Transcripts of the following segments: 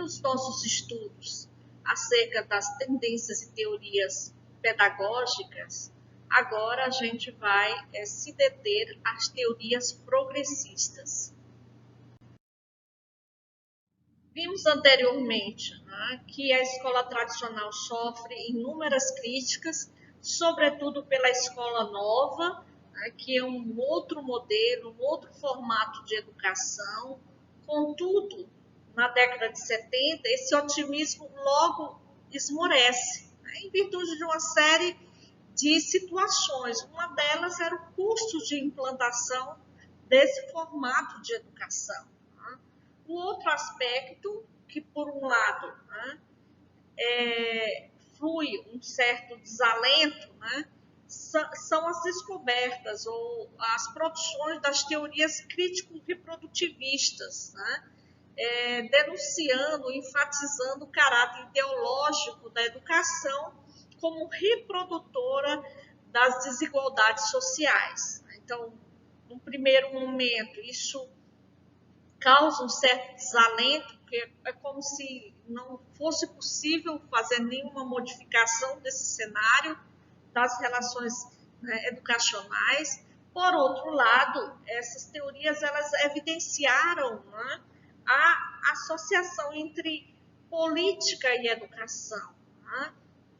nos nossos estudos acerca das tendências e teorias pedagógicas, agora a gente vai se deter às teorias progressistas. Vimos anteriormente, né, que a escola tradicional sofre inúmeras críticas, sobretudo pela escola nova, né, que é um outro modelo, um outro formato de educação. Contudo, na década de 70, esse otimismo logo esmorece, né, em virtude de uma série de situações. Uma delas era o custo de implantação desse formato de educação. O outro aspecto, que por um lado, né, flui um certo desalento, né, são as descobertas ou as produções das teorias crítico-reprodutivistas, né, denunciando, enfatizando o caráter ideológico da educação como reprodutora das desigualdades sociais. Então, num primeiro momento, isso causa um certo desalento, porque é como se não fosse possível fazer nenhuma modificação desse cenário das relações, né, educacionais. Por outro lado, essas teorias elas evidenciaram, né, a associação entre política e educação, né,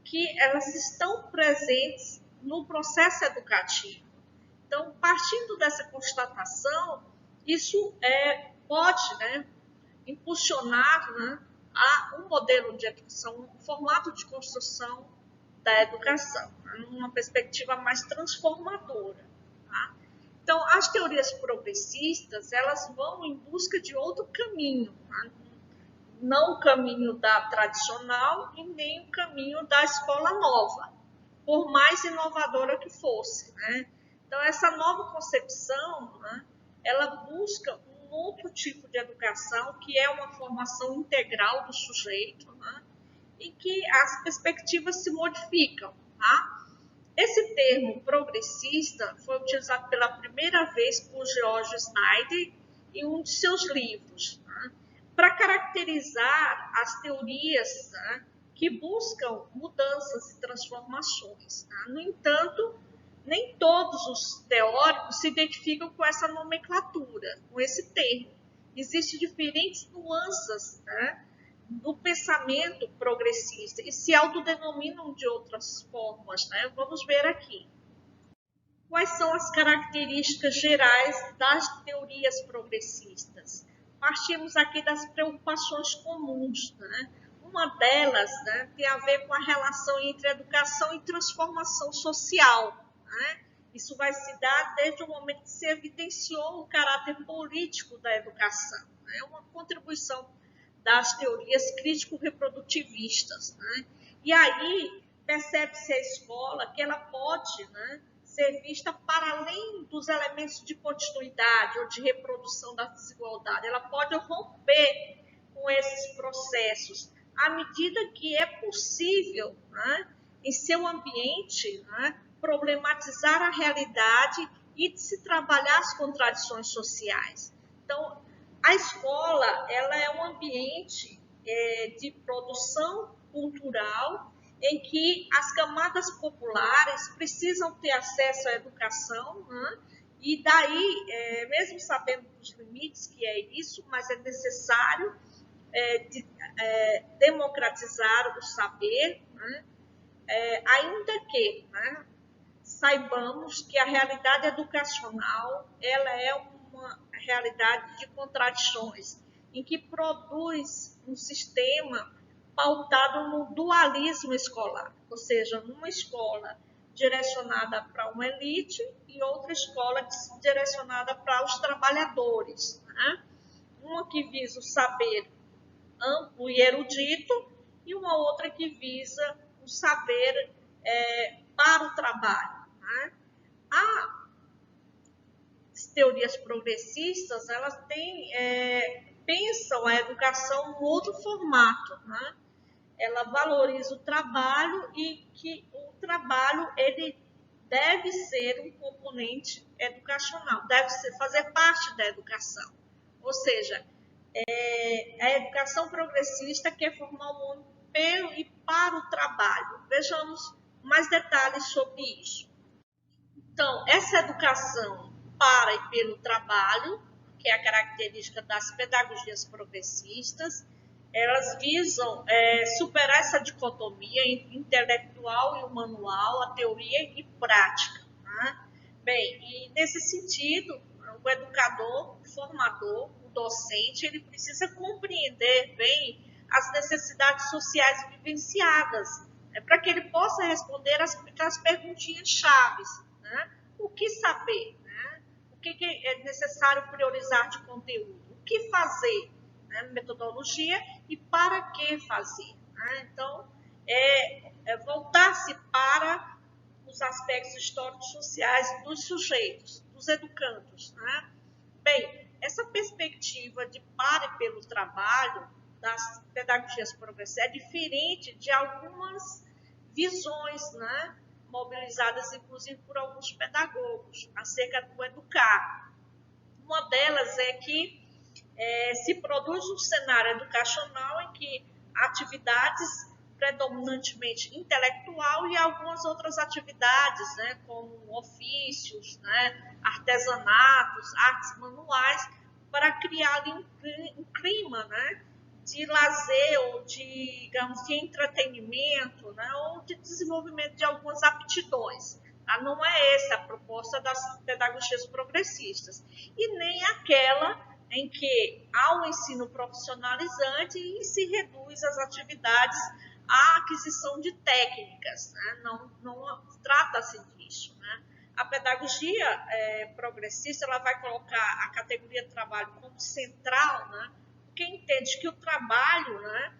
que elas estão presentes no processo educativo. Então, partindo dessa constatação, isso pode, né, impulsionar, né, a um modelo de educação, um formato de construção da educação, né, numa perspectiva mais transformadora. Tá? Então, as teorias progressistas, elas vão em busca de outro caminho, tá? Não o caminho da tradicional e nem o caminho da escola nova, por mais inovadora que fosse, né? Então, essa nova concepção, né, ela busca um outro tipo de educação, que é uma formação integral do sujeito, né, e que as perspectivas se modificam. Tá? Esse termo progressista foi utilizado pela primeira vez por George Snyder em um de seus livros, né, para caracterizar as teorias, né, que buscam mudanças e transformações. Tá? No entanto, nem todos os teóricos se identificam com essa nomenclatura, com esse termo. Existem diferentes nuances, né, do pensamento progressista e se autodenominam de outras formas, né? Vamos ver aqui. Quais são as características gerais das teorias progressistas? Partimos aqui das preocupações comuns, né? Uma delas, né, tem a ver com a relação entre educação e transformação social, né? Isso vai se dar desde o momento que se evidenciou o caráter político da educação. É, né? Uma contribuição das teorias crítico-reprodutivistas. Né? E aí percebe-se a escola que ela pode, né, ser vista para além dos elementos de continuidade ou de reprodução da desigualdade. Ela pode romper com esses processos à medida que é possível, né, em seu ambiente, né, problematizar a realidade e se trabalhar as contradições sociais. Então, a escola ela é um ambiente de produção cultural em que as camadas populares precisam ter acesso à educação, né? E daí, mesmo sabendo dos limites que é isso, mas é necessário democratizar o saber, né? Ainda que, né, saibamos que a realidade educacional ela é uma realidade de contradições, em que produz um sistema pautado no dualismo escolar, ou seja, numa escola direcionada para uma elite e outra escola direcionada para os trabalhadores. Né? Uma que visa o saber amplo e erudito e uma outra que visa o saber para o trabalho. Né? As teorias progressistas, elas pensam a educação em outro formato, né? Ela valoriza o trabalho e que o trabalho ele deve ser um componente educacional, deve fazer parte da educação. Ou seja, A educação progressista quer formar o homem pelo e para o trabalho. Vejamos mais detalhes sobre isso. Então, essa educação para e pelo trabalho, que é a característica das pedagogias progressistas, elas visam superar essa dicotomia entre intelectual e o manual, a teoria e prática. Né? Bem, e nesse sentido, o educador, o formador, o docente, ele precisa compreender bem as necessidades sociais vivenciadas, para que ele possa responder as perguntinhas chaves. Né? O que saber? Né? O que é necessário priorizar de conteúdo? O que fazer? Né? Metodologia e para que fazer? Né? Então, voltar-se para os aspectos históricos sociais dos sujeitos, dos educandos. Né? Bem, essa perspectiva de para e pelo trabalho das pedagogias progressistas é diferente de algumas visões, né, mobilizadas inclusive por alguns pedagogos acerca do educar. Uma delas é que se produz um cenário educacional em que atividades predominantemente intelectual e algumas outras atividades, né, como ofícios, né, artesanatos, artes manuais, para criar ali um clima, né, de lazer ou de, digamos, de entretenimento, né, ou de desenvolvimento de algumas aptidões. Tá? Não é essa a proposta das pedagogias progressistas, e nem aquela em que há um ensino profissionalizante e se reduz as atividades à aquisição de técnicas. Né? Não trata-se disso. Né? A pedagogia progressista ela vai colocar a categoria de trabalho como central, né? Porque entende que o trabalho, né,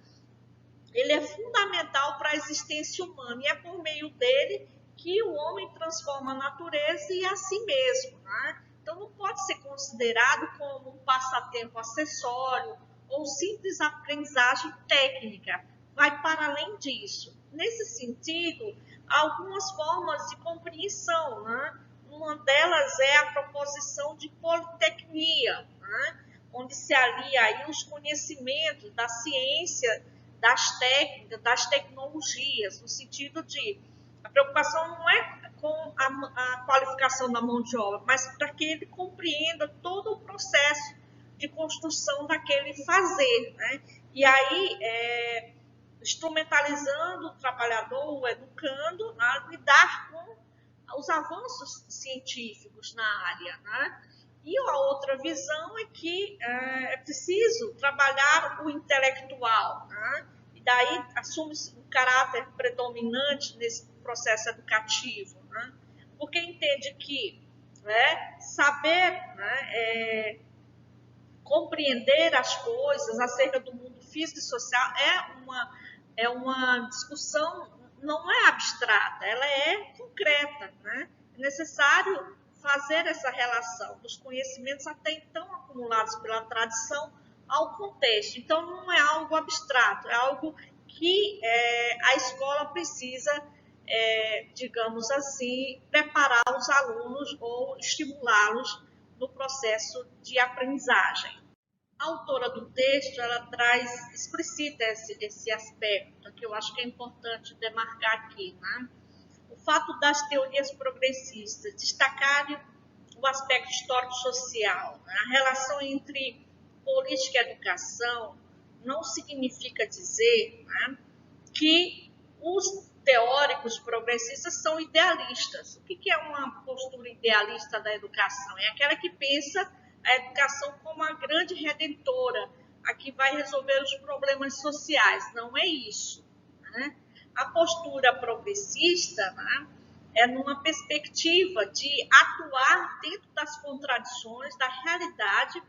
ele é fundamental para a existência humana e é por meio dele que o homem transforma a natureza e a si mesmo. Né? Então, não pode ser considerado como um passatempo acessório ou simples aprendizagem técnica. Vai para além disso. Nesse sentido, há algumas formas de compreensão. Né? Uma delas é a proposição de politecnia, né? Onde se alia aí os conhecimentos da ciência, das técnicas, das tecnologias, no sentido de a preocupação não é com a qualificação da mão de obra, mas para que ele compreenda todo o processo de construção daquele fazer. Né? E aí, instrumentalizando o trabalhador, o educando, a lidar com os avanços científicos na área. Né? E a outra visão é que é preciso trabalhar o intelectual, né? E daí assume-se um caráter predominante nesse processo educativo, né? Porque entende que, né, saber, né, compreender as coisas acerca do mundo físico e social é uma discussão, não é abstrata, ela é concreta. Né? É necessário fazer essa relação dos conhecimentos até então acumulados pela tradição ao contexto. Então, não é algo abstrato, é algo que a escola precisa, digamos assim, preparar os alunos ou estimulá-los no processo de aprendizagem. A autora do texto, ela explicita esse aspecto, que eu acho que é importante demarcar aqui. Né? O fato das teorias progressistas destacarem o aspecto histórico-social, né? A relação entre política e educação, não significa dizer, né, que os teóricos progressistas são idealistas. O que é uma postura idealista da educação? É aquela que pensa a educação como a grande redentora, a que vai resolver os problemas sociais. Não é isso. Né? A postura progressista, né, é numa perspectiva de atuar dentro das contradições da realidade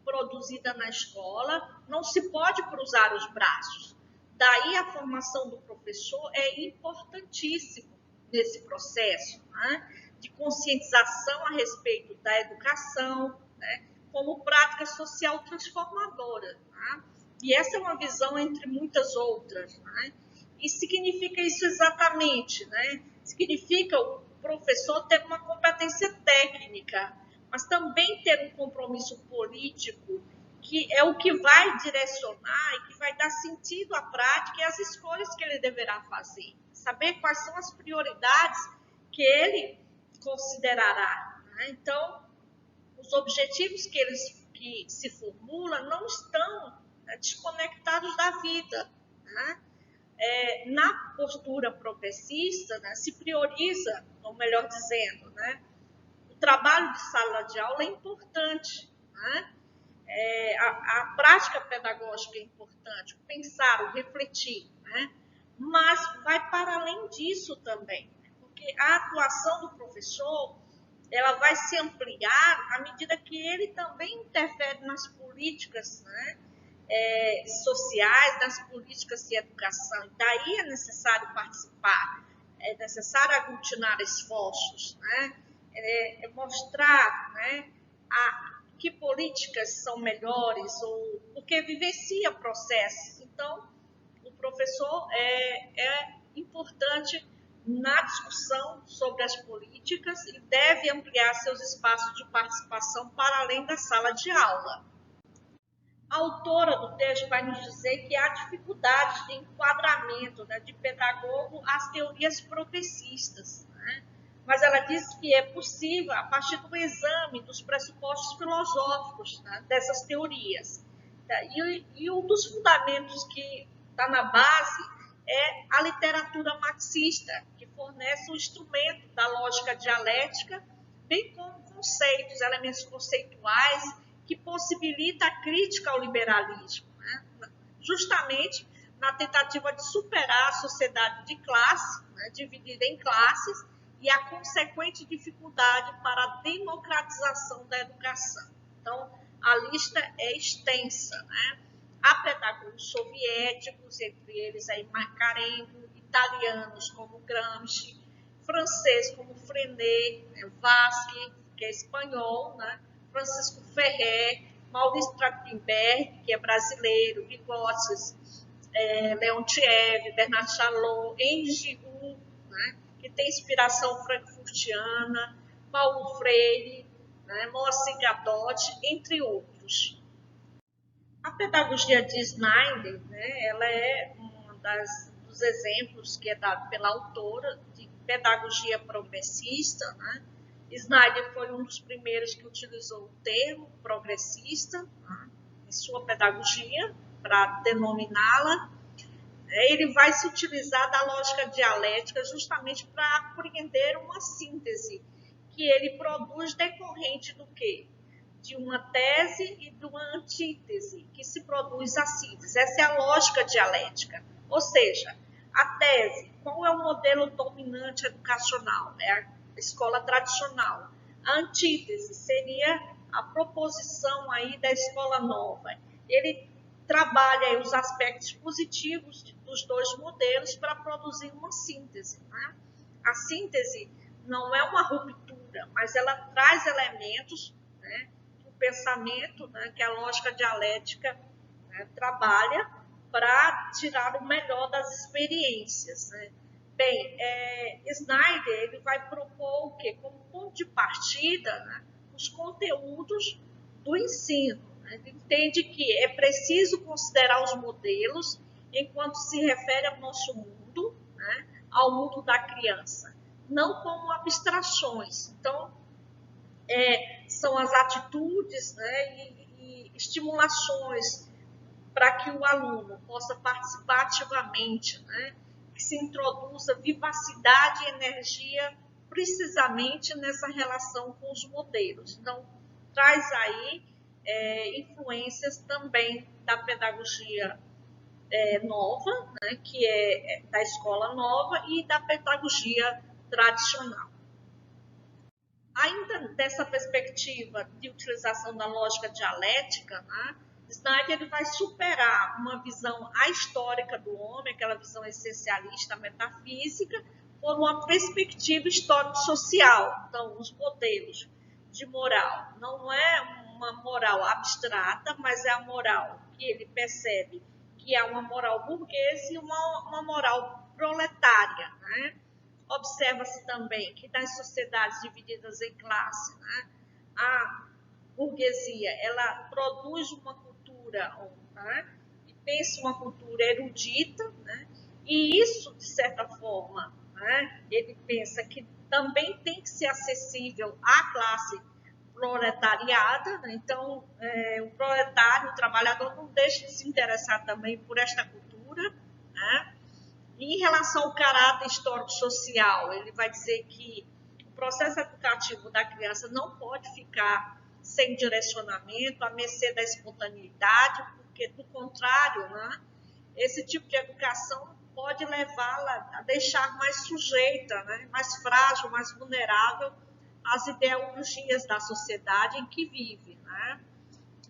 produzida na escola. Não se pode cruzar os braços. Daí a formação do professor é importantíssima nesse processo, né, de conscientização a respeito da educação, né, como prática social transformadora. Né? E essa é uma visão entre muitas outras. Né? E significa isso exatamente? Né? Significa o professor ter uma competência técnica, mas também ter um compromisso político que é o que vai direcionar e que vai dar sentido à prática e às escolhas que ele deverá fazer. Saber quais são as prioridades que ele considerará. Né? Então, os objetivos que se formula não estão desconectados da vida. Né? Na postura progressista, né, se prioriza, ou melhor dizendo, né, o trabalho de sala de aula é importante. Né? A prática pedagógica é importante, o pensar, o refletir, né? Mas vai para além disso também, porque a atuação do professor ela vai se ampliar à medida que ele também interfere nas políticas, né? Sociais, nas políticas de educação. E daí é necessário participar, é necessário aglutinar esforços, né? Mostrar, né, que políticas são melhores, ou porque vivencia processos. Então, o professor é importante na discussão sobre as políticas e deve ampliar seus espaços de participação para além da sala de aula. A autora do texto vai nos dizer que há dificuldades de enquadramento, né, de pedagogo às teorias progressistas, né? Mas ela diz que é possível a partir do exame dos pressupostos filosóficos, né, dessas teorias. E um dos fundamentos que está na base é a literatura marxista, que fornece o instrumento da lógica dialética, bem como conceitos, elementos conceituais, que possibilita a crítica ao liberalismo, né? Justamente na tentativa de superar a sociedade de classe, né, dividida em classes, e a consequente dificuldade para a democratização da educação. Então, a lista é extensa. Né? Há pedagogos soviéticos, entre eles aí Macarenko, italianos como Gramsci, francês como Freinet, Vasque, que é espanhol, né? Francisco Ferrer, Maurício Trachtenberg, que é brasileiro, Vygotsky, Leontiev, Bernard Charlot, Henri Giroux, né, que tem inspiração frankfurtiana, Paulo Freire, né, Moacir Gadot, entre outros. A pedagogia de Snyder, né, ela é um dos exemplos que é dado pela autora de pedagogia progressista. Né? Snyder foi um dos primeiros que utilizou o termo progressista, né, em sua pedagogia, para denominá-la. Ele vai se utilizar da lógica dialética justamente para apreender uma síntese que ele produz decorrente do quê? De uma tese e de uma antítese, que se produz a síntese. Essa é a lógica dialética. Ou seja, a tese, qual é o modelo dominante educacional? É a escola tradicional. A antítese seria a proposição aí da escola nova. Ele trabalha os aspectos positivos dos dois modelos para produzir uma síntese. Né? A síntese não é uma ruptura, mas ela traz elementos, né, do pensamento, né, que a lógica dialética, né, trabalha para tirar o melhor das experiências. Né? Bem, Snyder ele vai propor o quê? Como ponto de partida, né, os conteúdos do ensino. Ele entende que é preciso considerar os modelos enquanto se refere ao nosso mundo, né, ao mundo da criança, não como abstrações. Então, são as atitudes, né, e estimulações para que o aluno possa participar ativamente, né, que se introduza vivacidade e energia precisamente nessa relação com os modelos. Então, traz aí influências também da pedagogia nova, né, que é da escola nova, e da pedagogia tradicional. Ainda dessa perspectiva de utilização da lógica dialética, né, Snyder vai superar uma visão ahistórica do homem, aquela visão essencialista, metafísica, por uma perspectiva histórico-social. Então, os modelos de moral não é uma moral abstrata, mas é a moral que ele percebe que é uma moral burguesa e uma moral proletária. Né? Observa-se também que nas sociedades divididas em classe, né, há burguesia, ela produz uma cultura, né, e pensa uma cultura erudita, né, e isso, de certa forma, né, ele pensa que também tem que ser acessível à classe proletariada, né? Então, o proletário, o trabalhador, não deixa de se interessar também por esta cultura, né? E em relação ao caráter histórico-social, ele vai dizer que o processo educativo da criança não pode ficar sem direcionamento, à mercê da espontaneidade, porque, do contrário, né, esse tipo de educação pode levá-la a deixar mais sujeita, né, mais frágil, mais vulnerável às ideologias da sociedade em que vive, né?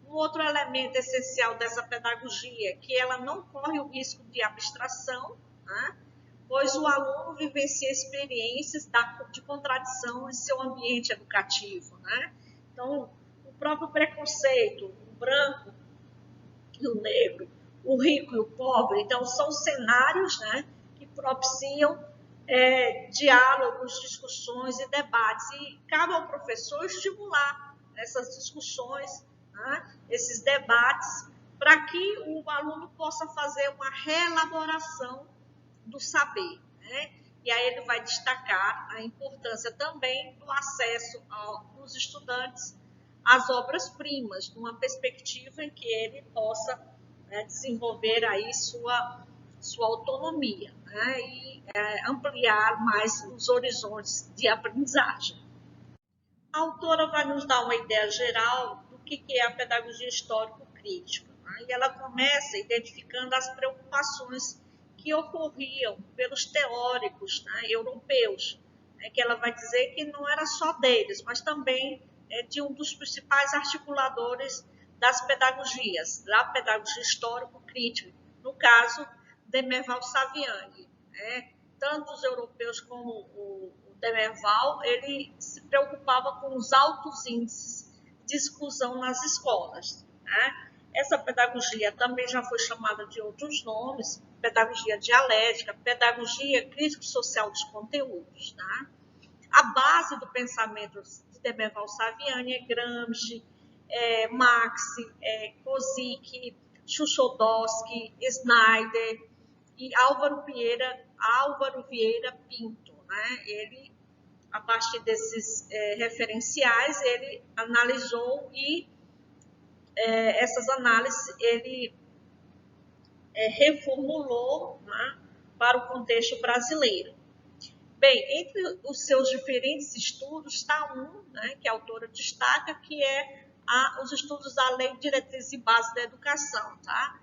Um outro elemento essencial dessa pedagogia é que ela não corre o risco de abstração, né? Pois o aluno vivencia experiências de contradição em seu ambiente educativo, né? Então, o próprio preconceito, o branco e o negro, o rico e o pobre, então são cenários, né, que propiciam diálogos, discussões e debates. E cabe ao professor estimular essas discussões, né, esses debates, para que o aluno possa fazer uma reelaboração do saber, né? E aí ele vai destacar a importância também do acesso dos estudantes às obras-primas, numa perspectiva em que ele possa, né, desenvolver aí sua autonomia, né? E ampliar mais os horizontes de aprendizagem. A autora vai nos dar uma ideia geral do que é a pedagogia histórico-crítica, né? E ela começa identificando as preocupações que ocorriam pelos teóricos, né, europeus, né, que ela vai dizer que não era só deles, mas também de um dos principais articuladores das pedagogias, da pedagogia histórico-crítica, no caso, Demerval Saviani, né? Tanto os europeus como o Demerval, ele se preocupava com os altos índices de exclusão nas escolas, né? Essa pedagogia também já foi chamada de outros nomes, pedagogia dialética, pedagogia crítico-social dos conteúdos, né? A base do pensamento de Demerval Saviani é Gramsci, Marx, Kozik, Chuchodowski, Snyder e Álvaro Vieira Pinto, né? Ele, a partir desses referenciais, ele analisou e essas análises ele reformulou, né, para o contexto brasileiro. Bem, entre os seus diferentes estudos está um, né, que a autora destaca, que é os estudos da Lei de Diretrizes e Bases da Educação, tá?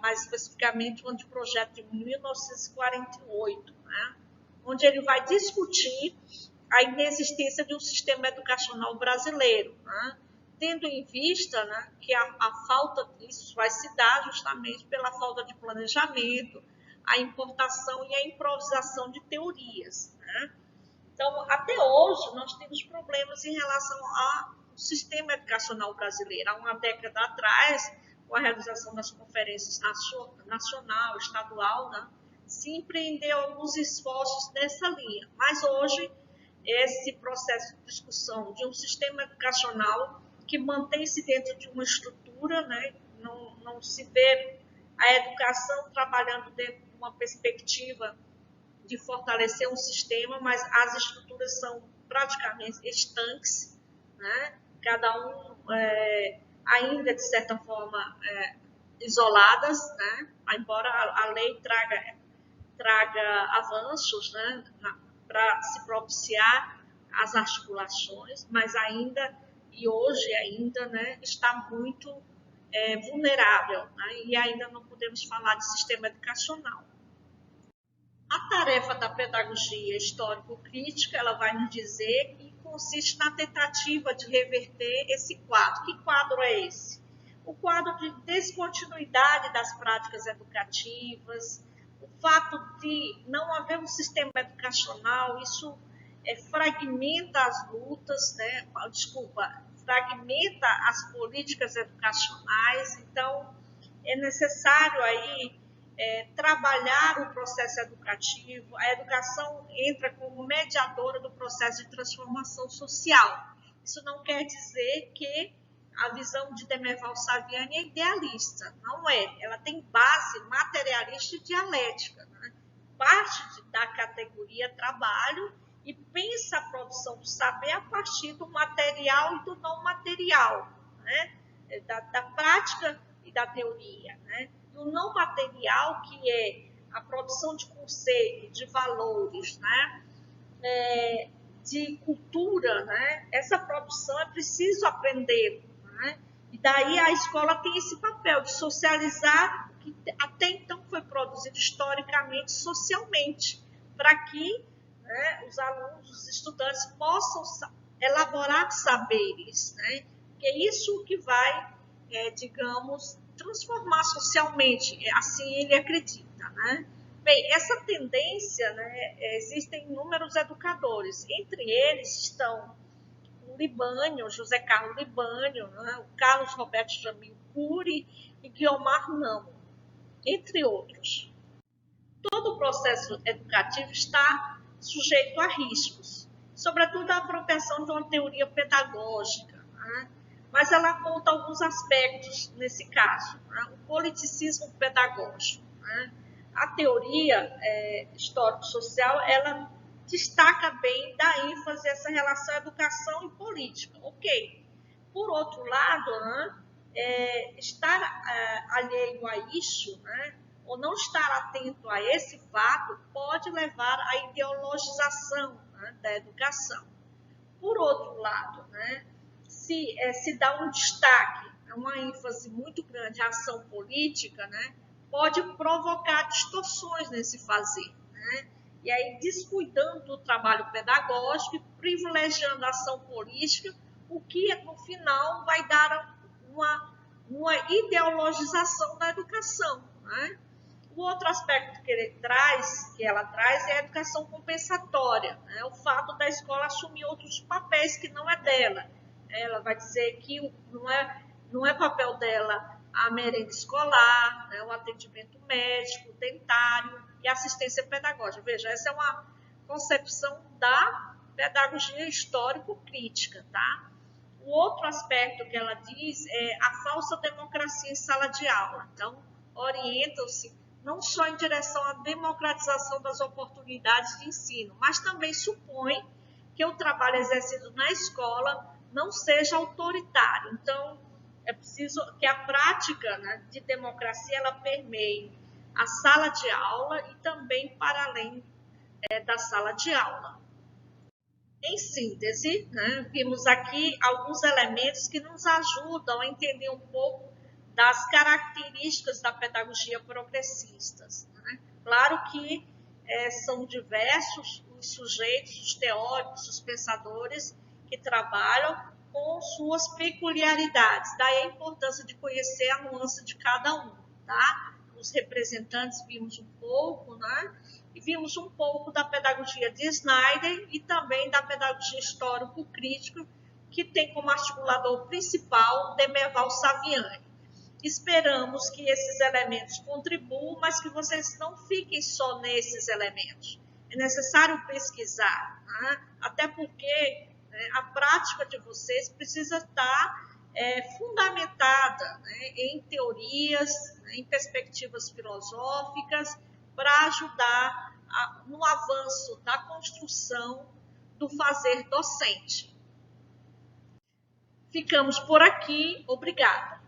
Mais especificamente o anteprojeto de 1948, né, onde ele vai discutir a inexistência de um sistema educacional brasileiro, né, tendo em vista, né, que a falta disso vai se dar justamente pela falta de planejamento, a importação e a improvisação de teorias, né? Então, até hoje, nós temos problemas em relação ao sistema educacional brasileiro. Há uma década atrás, com a realização das conferências nacional, estadual, né, se empreendeu alguns esforços nessa linha. Mas hoje, esse processo de discussão de um sistema educacional que mantém-se dentro de uma estrutura, né, não se vê a educação trabalhando dentro de uma perspectiva de fortalecer um sistema, mas as estruturas são praticamente estanques, né? Cada um ainda, de certa forma, isoladas, né? Embora a lei traga avanços, né, para se propiciar as articulações, mas ainda, e hoje ainda, né, está muito vulnerável, né, e ainda não podemos falar de sistema educacional. A tarefa da pedagogia histórico-crítica, ela vai nos dizer que consiste na tentativa de reverter esse quadro. Que quadro é esse? O quadro de descontinuidade das práticas educativas, o fato de não haver um sistema educacional, isso fragmenta as lutas, né? Fragmenta as políticas educacionais. Então, é necessário aí trabalhar o processo educativo. A educação entra como mediadora do processo de transformação social. Isso não quer dizer que a visão de Demerval Saviani é idealista, não é. Ela tem base materialista e dialética, né? Parte da categoria trabalho e pensa a produção do saber a partir do material e do não material, né? Da prática e da teoria, né? E o não material, que é a produção de conceitos, de valores, né? De cultura, né? Essa produção é preciso aprender, né? E daí a escola tem esse papel de socializar o que até então foi produzido historicamente, socialmente, para que, né, os alunos, os estudantes possam elaborar saberes, né? Que é isso que vai, digamos, transformar socialmente, assim ele acredita, né? Bem, essa tendência, né, existem inúmeros educadores, entre eles estão o Libânio, José Carlos Libânio, né, o Carlos Roberto Jamil Cury e Guiomar Namo, entre outros. Todo o processo educativo está sujeito a riscos, sobretudo a apropriação de uma teoria pedagógica, né? Mas ela aponta alguns aspectos nesse caso, né? O politicismo pedagógico, né? A teoria histórico-social, ela destaca bem, dá ênfase a essa relação educação e política, ok. Por outro lado, né, estar alheio a isso, né, ou não estar atento a esse fato, pode levar à ideologização, né, da educação. Por outro lado, né, se dá um destaque, uma ênfase muito grande à ação política, né, pode provocar distorções nesse fazer, né? E aí, descuidando do trabalho pedagógico e privilegiando a ação política, o que no final vai dar uma ideologização da educação, né? O outro aspecto que ela traz, é a educação compensatória, né? O fato da escola assumir outros papéis que não é dela. Ela vai dizer que não é papel dela a merenda escolar, né? O atendimento médico, dentário e assistência pedagógica. Veja, essa é uma concepção da pedagogia histórico-crítica, tá? O outro aspecto que ela diz é a falsa democracia em sala de aula. Então, orientam-se não só em direção à democratização das oportunidades de ensino, mas também supõe que o trabalho exercido na escola não seja autoritário. Então, é preciso que a prática, né, de democracia ela permeie a sala de aula e também para além da sala de aula. Em síntese, né, vimos aqui alguns elementos que nos ajudam a entender um pouco das características da pedagogia progressistas, né? Claro que são diversos os sujeitos, os teóricos, os pensadores que trabalham com suas peculiaridades. Daí a importância de conhecer a nuance de cada um, tá? Os representantes vimos um pouco, né? E vimos um pouco da pedagogia de Snyder e também da pedagogia histórico-crítica, que tem como articulador principal Demerval Saviani. Esperamos que esses elementos contribuam, mas que vocês não fiquem só nesses elementos. É necessário pesquisar, né? Até porque a prática de vocês precisa estar fundamentada, né, em teorias, né, em perspectivas filosóficas, para ajudar no avanço da construção do fazer docente. Ficamos por aqui. Obrigada.